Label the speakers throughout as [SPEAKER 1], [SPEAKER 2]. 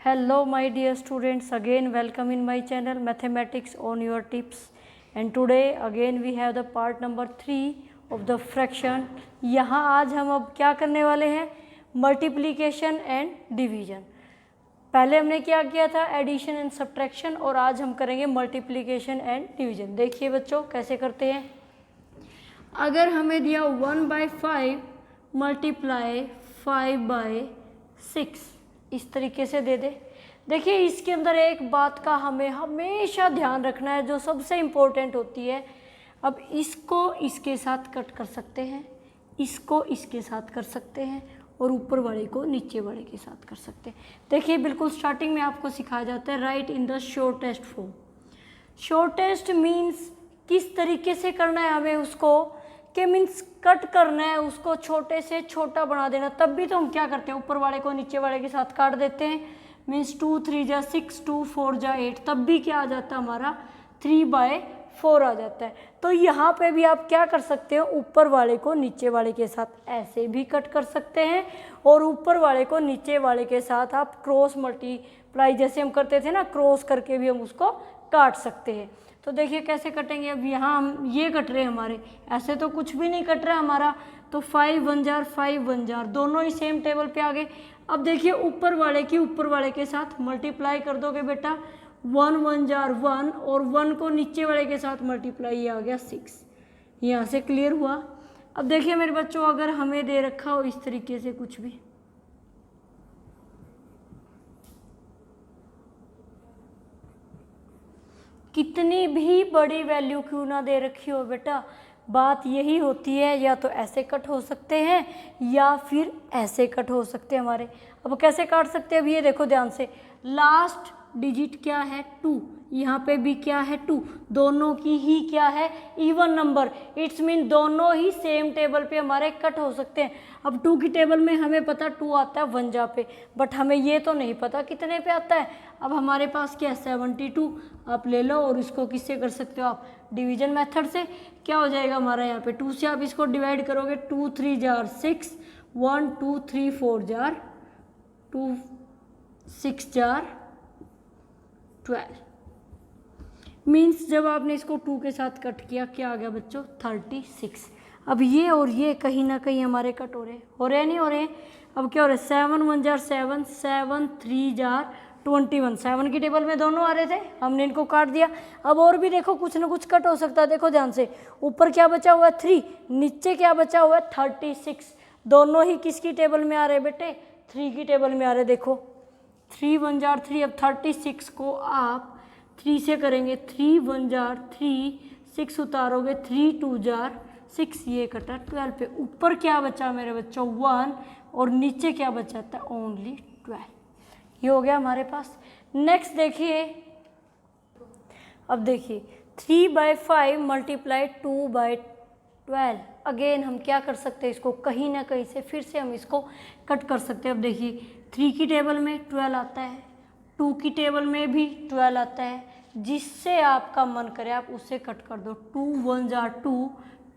[SPEAKER 1] Hello my dear students, again welcome in my channel Mathematics on your tips, and today again we have the part number 3 of the fraction। यहाँ आज हम अब क्या करने वाले हैं, मल्टीप्लिकेशन एंड डिवीजन। पहले हमने क्या किया था, एडिशन एंड सब्ट्रैक्शन, और आज हम करेंगे मल्टीप्लिकेशन एंड डिवीजन। देखिए बच्चों कैसे करते हैं। अगर हमें दिया 1/5 मल्टीप्लाई 5/6 इस तरीके से दे दे। देखिए इसके अंदर एक बात का हमें हमेशा ध्यान रखना है जो सबसे इम्पोर्टेंट होती है। अब इसको इसके साथ कट कर सकते हैं, इसको इसके साथ कर सकते हैं, और ऊपर वाले को नीचे वाले के साथ कर सकते हैं। देखिए बिल्कुल स्टार्टिंग में आपको सिखाया जाता है right in the shortest form. Shortest means किस तरीके से करना है हमें उसको, कि मीन्स कट करना है, उसको छोटे से छोटा बना देना। तब भी तो हम क्या करते हैं, ऊपर वाले को नीचे वाले के साथ काट देते हैं। मीन्स 2 3 जा 6, 2 4 जा 8, तब भी क्या आ जाता है हमारा 3/4 आ जाता है। तो यहाँ पे भी आप क्या कर सकते हो, ऊपर वाले को नीचे वाले के साथ ऐसे भी कट कर सकते हैं, और ऊपर वाले को नीचे वाले के साथ आप क्रॉस मल्टीप्लाई जैसे हम करते थे ना, क्रॉस करके भी हम उसको काट सकते हैं। तो देखिए कैसे कटेंगे। अब यहाँ हम ये कट रहे हैं हमारे, ऐसे तो कुछ भी नहीं कट रहा हमारा। तो 5 1 जार 5 1 जार, दोनों ही सेम टेबल पे आ गए। अब देखिए ऊपर वाले की ऊपर वाले के साथ मल्टीप्लाई कर दोगे बेटा, 1 1 जार 1, और 1 को नीचे वाले के साथ मल्टीप्लाई, ये आ गया 6। यहाँ से क्लियर हुआ। अब देखिए मेरे बच्चों, अगर हमें दे रखा हो इस तरीके से कुछ भी, कितनी भी बड़ी वैल्यू क्यों ना दे रखी हो बेटा, बात यही होती है, या तो ऐसे कट हो सकते हैं या फिर ऐसे कट हो सकते हैं हमारे। अब कैसे काट सकते हैं, अब ये देखो ध्यान से, लास्ट डिजिट क्या है 2, यहाँ पे भी क्या है 2, दोनों की ही क्या है इवन नंबर। इट्स मीन दोनों ही सेम टेबल पे हमारे कट हो सकते हैं। अब 2 की टेबल में हमें पता 2 आता है 1 जा पे, बट हमें ये तो नहीं पता कितने पे आता है। अब हमारे पास क्या है 72, आप ले लो, और इसको किससे कर सकते हो आप, डिवीजन मेथड से। क्या हो जाएगा हमारा यहाँ पे 2 से आप इसको डिवाइड करोगे, 2 3 जार 6, 1 2 3 4 जार 2 6 जार 12। मीन्स जब आपने इसको 2 के साथ कट किया, क्या आ गया बच्चों 36। अब ये और ये कहीं ना कहीं हमारे कट हो रहे हैं नहीं हो रहे हैं। अब क्या हो रहा है, 7 1 जार 7, 7 3 जार 21, 7 की टेबल में दोनों आ रहे थे, हमने इनको काट दिया। अब और भी देखो कुछ ना कुछ कट हो सकता है। देखो ध्यान से, ऊपर क्या बचा हुआ है 3, नीचे क्या बचा हुआ है 36। दोनों ही किसकी टेबल में आ रहे बेटे, 3 की टेबल में आ रहे। देखो 3 1 जार 3, अब 36 को आप 3 से करेंगे, 3 1 जार 3, 6 उतारोगे 3 2 जार 6, ये कटा 12 पे। ऊपर क्या बचा मेरे बच्चों 1, और नीचे क्या बचा था ओनली 12। ये हो गया हमारे पास। नेक्स्ट देखिए, अब देखिए 3/5 मल्टीप्लाई 2/12। अगेन हम क्या कर सकते हैं, इसको कहीं ना कहीं से फिर से हम इसको कट कर सकते हैं। अब देखिए 3 की टेबल में 12 आता है, 2 की टेबल में भी 12 आता है, जिससे आपका मन करे आप उससे कट कर दो। 2 1 जार 2,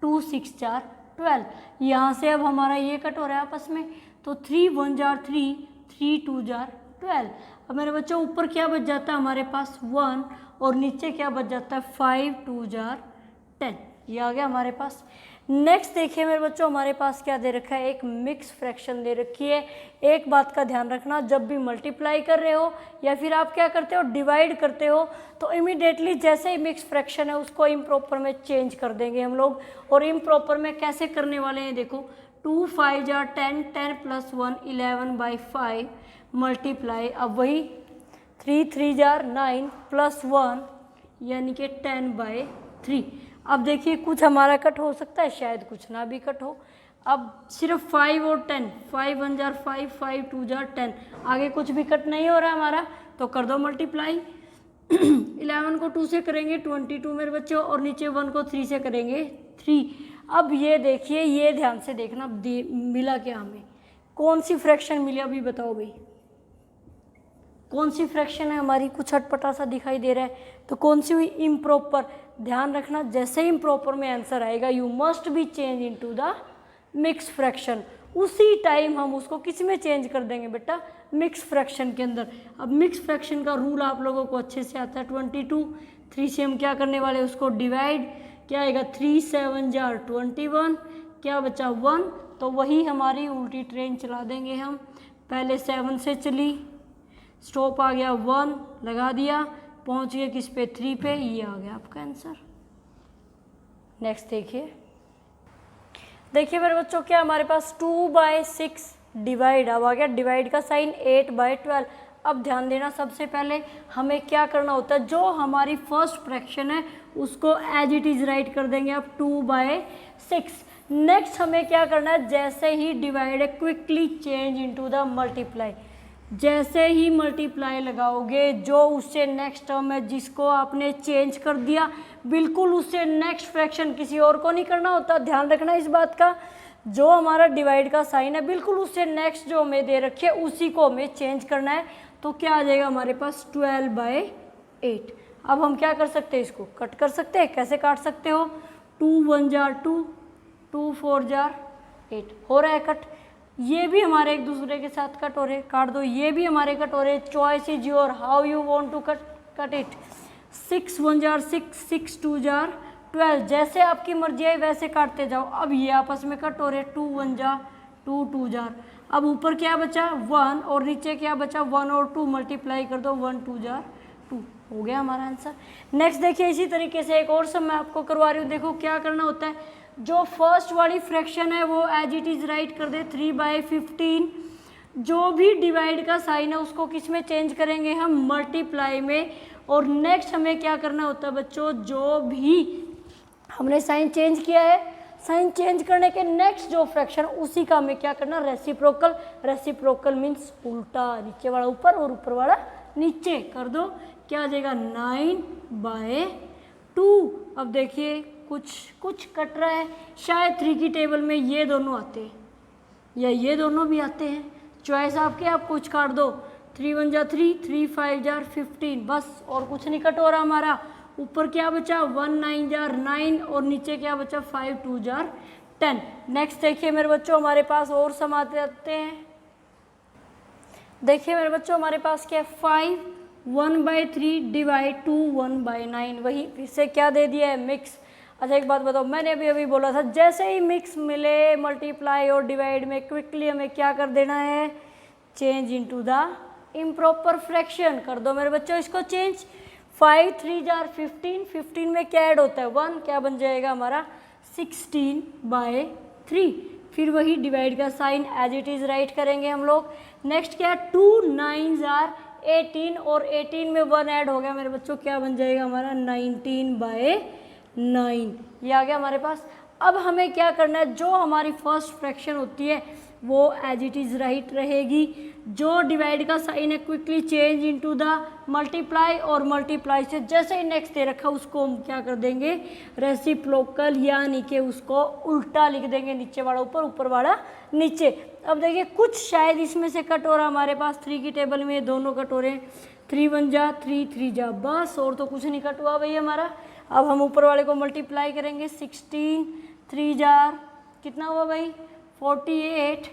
[SPEAKER 1] 2 6 जार 12। यहाँ से अब हमारा ये कट हो रहा है आपस में, तो 3 1 जार 3, 3 2 जार 12। अब मेरे बच्चों ऊपर क्या बच जाता है हमारे पास 1, और नीचे क्या बच जाता है 5 2 जार 10। ये आ गया हमारे पास। नेक्स्ट देखिए मेरे बच्चों, हमारे पास क्या दे रखा है, एक मिक्स फ्रैक्शन दे रखी है। एक बात का ध्यान रखना, जब भी मल्टीप्लाई कर रहे हो या फिर आप क्या करते हो डिवाइड करते हो, तो इमीडिएटली जैसे ही मिक्स फ्रैक्शन है उसको इम्प्रॉपर में चेंज कर देंगे हम लोग। और इम्प्रॉपर में कैसे करने वाले हैं, देखो 2 5 जार 10, 10 + 1 11/5 मल्टीप्लाई, अब वही 3 3 जार 9 + 1 यानी कि 10/3। अब देखिए कुछ हमारा कट हो सकता है, शायद कुछ ना भी कट हो। अब सिर्फ 5 और 10, 5 1 जार 5, 5 2 जार 10, आगे कुछ भी कट नहीं हो रहा हमारा, तो कर दो मल्टीप्लाई। 11 को 2 से करेंगे 22 मेरे बच्चों, और नीचे 1 को 3 से करेंगे 3। अब ये देखिए, ये ध्यान से देखना, मिला क्या हमें, कौन सी फ्रैक्शन मिली अभी बताओ भाई, कौन सी फ्रैक्शन है हमारी, कुछ अटपटा सा दिखाई दे रहा है, तो कौन सी हुई इम्प्रॉपर। ध्यान रखना, जैसे इम्प्रॉपर में आंसर आएगा you must be change into the mix fraction, उसी टाइम हम उसको किस में चेंज कर देंगे बेटा, मिक्स फ्रैक्शन के अंदर। अब मिक्स फ्रैक्शन का रूल आप लोगों को अच्छे से आता है, 22, 3 से हम क्या करने वाले उसको डिवाइड, क्या आएगा 3 7 जार 21, क्या बचा 1, तो वही हमारी उल्टी ट्रेन चला देंगे हम। पहले 7 से चली, स्टॉप आ गया 1 लगा दिया, पहुंच गए किस पे 3 पे, ये आ गया आपका आंसर। नेक्स्ट देखिए मेरे बच्चों, क्या हमारे पास 2/6 डिवाइड, अब आ गया डिवाइड का साइन, 8/12। अब ध्यान देना, सबसे पहले हमें क्या करना होता है, जो हमारी फर्स्ट फ्रैक्शन है उसको एज इट इज़ राइट कर देंगे अब 2/6। नेक्स्ट हमें क्या करना है, जैसे ही डिवाइड है quickly change into the multiply. जैसे ही मल्टीप्लाई लगाओगे, जो उससे नेक्स्ट टर्म है जिसको आपने चेंज कर दिया, बिल्कुल उससे नेक्स्ट फ्रैक्शन, किसी और को नहीं करना होता, ध्यान रखना इस बात का। जो हमारा डिवाइड का साइन है बिल्कुल उससे नेक्स्ट जो हमें दे रखे उसी को हमें चेंज करना है। तो क्या आ जाएगा हमारे पास 12/8। अब हम क्या कर सकते हैं, इसको कट कर सकते हैं। कैसे काट सकते हो, 2 1 जार 2, 2 4 जार 8, हो रहा है कट। ये भी हमारे एक दूसरे के साथ कट हो रहे, काट दो। ये भी हमारे कट हो रहे, choice is your, how you want to cut it. 6 1 जार 6, 6 2 जार 12, जैसे आपकी मर्जी है वैसे काटते जाओ। अब ये आपस में कट हो रहे, 2 1 जार 2, 2 जार। अब ऊपर क्या बचा 1 और नीचे क्या बचा 1 और 2, मल्टीप्लाई कर दो, 1 2 जार 2, हो गया हमारा आंसर। नेक्स्ट देखिए, इसी तरीके से एक और सम मैं आपको करवा रही हूँ। देखो क्या करना होता है, जो फर्स्ट वाली फ्रैक्शन है वो एज इट इज़ राइट कर दे 3/15। जो भी डिवाइड का साइन है उसको किस में चेंज करेंगे हम, मल्टीप्लाई में। और नेक्स्ट हमें क्या करना होता है बच्चों, जो भी हमने साइन चेंज किया है, साइन चेंज करने के नेक्स्ट जो फ्रैक्शन उसी का हमें क्या करना, रेसिप्रोकल। रेसिप्रोकल मीन्स उल्टा, नीचे वाला ऊपर और ऊपर वाला नीचे कर दो। क्या आ जाएगा 9/2। अब देखिए कुछ कट रहा है, शायद 3 की टेबल में ये दोनों आते हैं या ये दोनों भी आते हैं, चॉइस आपके, आप कुछ काट दो। 3 1 जार 3, 3 5 जार 15, बस और कुछ नहीं कट हो रहा हमारा। ऊपर क्या बचा 1 9 जार 9 और नीचे क्या बचा 5 2 जार 10। नेक्स्ट देखिए मेरे बच्चों, हमारे पास और सम आते हैं। देखिए मेरे बच्चों, हमारे पास क्या है, 5 1/3 डिवाइड 2 1/9। वही फिर से क्या दे दिया है, मिक्स। अच्छा एक बात बताओ, मैंने अभी बोला था जैसे ही मिक्स मिले मल्टीप्लाई और डिवाइड में क्विकली हमें क्या कर देना है, change into the improper fraction कर दो मेरे बच्चों इसको चेंज। 5 3 जार 15, 15 में क्या ऐड होता है 1, क्या बन जाएगा हमारा 16/3। फिर वही डिवाइड का sign as it is write करेंगे हम लोग। नेक्स्ट क्या है 2 9 जार 18 और 18 में 1 ऐड हो गया मेरे बच्चों, क्या बन जाएगा हमारा 19/9, ये आ गया हमारे पास। अब हमें क्या करना है, जो हमारी फर्स्ट फ्रैक्शन होती है वो एज इट इज़ राइट रहेगी। जो डिवाइड का साइन है quickly change into the multiply, और मल्टीप्लाई से जैसे ही नेक्स्ट दे रखा उसको हम क्या कर देंगे, रेसिप्रोकल, यानी कि उसको उल्टा लिख देंगे, नीचे वाला ऊपर ऊपर वाला नीचे। अब देखिए कुछ शायद इसमें से कट हो रहा, हमारे पास 3 की टेबल में दोनों कट हो रहे हैं, 3 1 जा 3 3 जा, बस और तो कुछ नहीं कट हुआ भाई हमारा। अब हम ऊपर वाले को मल्टीप्लाई करेंगे, 16 3 जार कितना हुआ भाई 48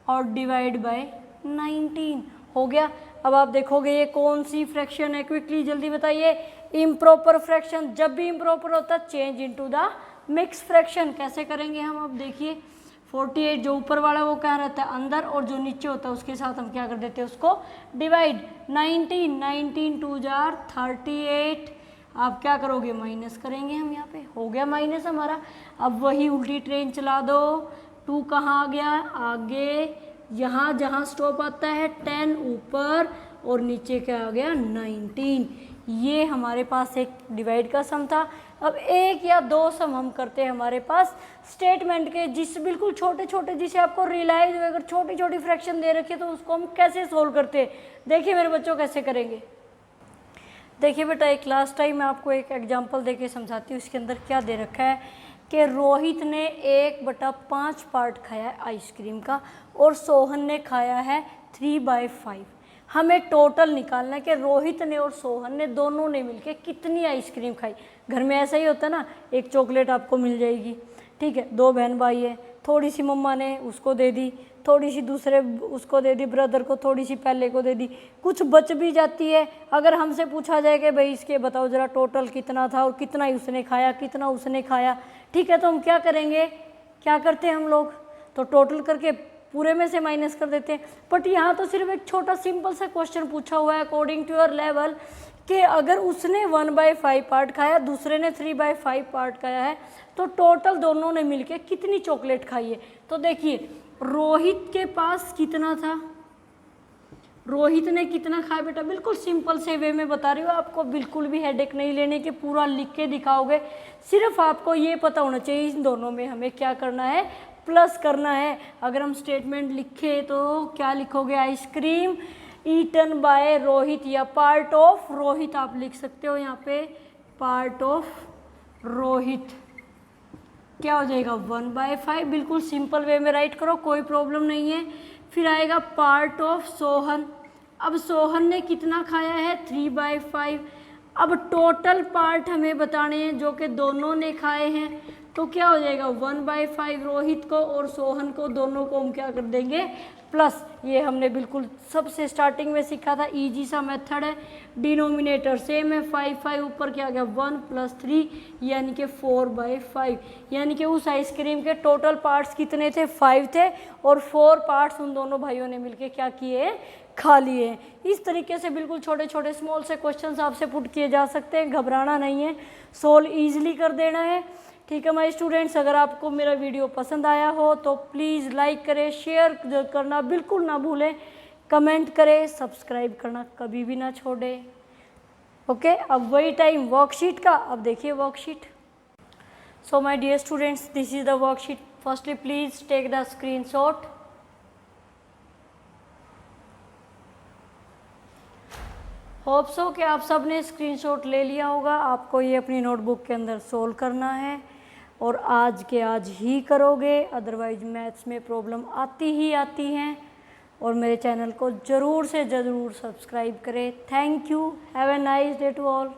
[SPEAKER 1] और डिवाइड बाय 19 हो गया। अब आप देखोगे ये कौन सी फ्रैक्शन है, क्विकली जल्दी बताइए। इम्प्रॉपर फ्रैक्शन, जब भी इम्प्रॉपर होता है change into the mix fraction. कैसे करेंगे हम, अब देखिए 48 जो ऊपर वाला वो क्या रहता है अंदर, और जो नीचे होता है उसके साथ हम क्या कर देते हैं उसको डिवाइड। 19 19 2 जार 38, आप क्या करोगे माइनस करेंगे हम, यहाँ पे हो गया माइनस हमारा। अब वही उल्टी ट्रेन चला दो, 2 कहाँ आ गया आगे, यहाँ जहाँ स्टॉप आता है 10 ऊपर और नीचे क्या आ गया 19। ये हमारे पास एक डिवाइड का सम था। अब एक या दो सम हम करते हैं हमारे पास स्टेटमेंट के, जिस बिल्कुल छोटे छोटे, जिसे आपको रियलाइज हो अगर छोटी छोटी फ्रैक्शन दे रखी है तो उसको हम कैसे सोल्व करते हैं। देखिए मेरे बच्चों कैसे करेंगे। देखिए बेटा, एक लास्ट टाइम मैं आपको एक एग्जांपल देके समझाती हूँ। इसके अंदर क्या दे रखा है कि रोहित ने 1/5 पार्ट खाया है आइसक्रीम का और सोहन ने खाया है 3/5। हमें टोटल निकालना है कि रोहित ने और सोहन ने दोनों ने मिलके कितनी आइसक्रीम खाई। घर में ऐसा ही होता है ना, एक चॉकलेट आपको मिल जाएगी, ठीक है, 2 बहन भाई है, थोड़ी सी मम्मा ने उसको दे दी, थोड़ी सी दूसरे उसको दे दी ब्रदर को, थोड़ी सी पहले को दे दी, कुछ बच भी जाती है। अगर हमसे पूछा जाए कि भाई इसके बताओ ज़रा टोटल कितना था और कितना ही उसने खाया, कितना उसने खाया, ठीक है, तो हम क्या करेंगे, क्या करते हैं हम लोग, तो टोटल करके पूरे में से माइनस कर देते हैं। बट यहाँ तो सिर्फ एक छोटा सिंपल सा क्वेश्चन पूछा हुआ है अकॉर्डिंग टू योर लेवल कि अगर उसने 1/5 पार्ट खाया, दूसरे ने 3/5 पार्ट खाया है, तो टोटल दोनों ने मिलके कितनी चॉकलेट खाई है। तो देखिए रोहित के पास कितना था, रोहित ने कितना खाया बेटा, बिल्कुल सिंपल से वे में बता रही हूँ आपको, बिल्कुल भी हेडेक नहीं लेने के, पूरा लिख के दिखाओगे। सिर्फ आपको ये पता होना चाहिए इन दोनों में हमें क्या करना है, प्लस करना है। अगर हम स्टेटमेंट लिखे तो क्या लिखोगे, आइसक्रीम ईटन बाय रोहित या पार्ट ऑफ रोहित आप लिख सकते हो यहाँ पे, पार्ट ऑफ रोहित क्या हो जाएगा 1/5, बिल्कुल सिंपल वे में राइट करो, कोई प्रॉब्लम नहीं है। फिर आएगा पार्ट ऑफ सोहन, अब सोहन ने कितना खाया है 3/5, अब टोटल पार्ट हमें बताने हैं जो कि दोनों ने खाए हैं, तो क्या हो जाएगा 1/5 रोहित को और सोहन को, दोनों को हम क्या कर देंगे प्लस। ये हमने बिल्कुल सबसे स्टार्टिंग में सीखा था, इजी सा मेथड है, डिनोमिनेटर सेम है, 5 ऊपर क्या आ गया 1 + 3 यानी कि 4/5, यानी कि उस आइसक्रीम के टोटल पार्ट्स कितने थे 5 थे और 4 पार्ट्स उन दोनों भाइयों ने मिलके क्या किए, खा लिए। इस तरीके से बिल्कुल छोटे छोटे स्मॉल से क्वेश्चंस आपसे पुट किए जा सकते हैं, घबराना नहीं है, सोल्व ईजिली कर देना है। ठीक है माय स्टूडेंट्स, अगर आपको मेरा वीडियो पसंद आया हो तो प्लीज़ लाइक करें, शेयर करना बिल्कुल ना भूलें, कमेंट करें, सब्सक्राइब करना कभी भी ना छोड़ें। ओके, अब वही टाइम वर्कशीट का, अब देखिए worksheet. So my dear students, this is the worksheet. Firstly please take the screenshot. Hope so कि आप सब ने स्क्रीनशॉट ले लिया होगा। आपको ये अपनी नोटबुक के अंदर सोल्व करना है और आज के आज ही करोगे, अदरवाइज मैथ्स में प्रॉब्लम आती ही आती हैं। और मेरे चैनल को ज़रूर से ज़रूर सब्सक्राइब करें। Thank you, have a nice day to all.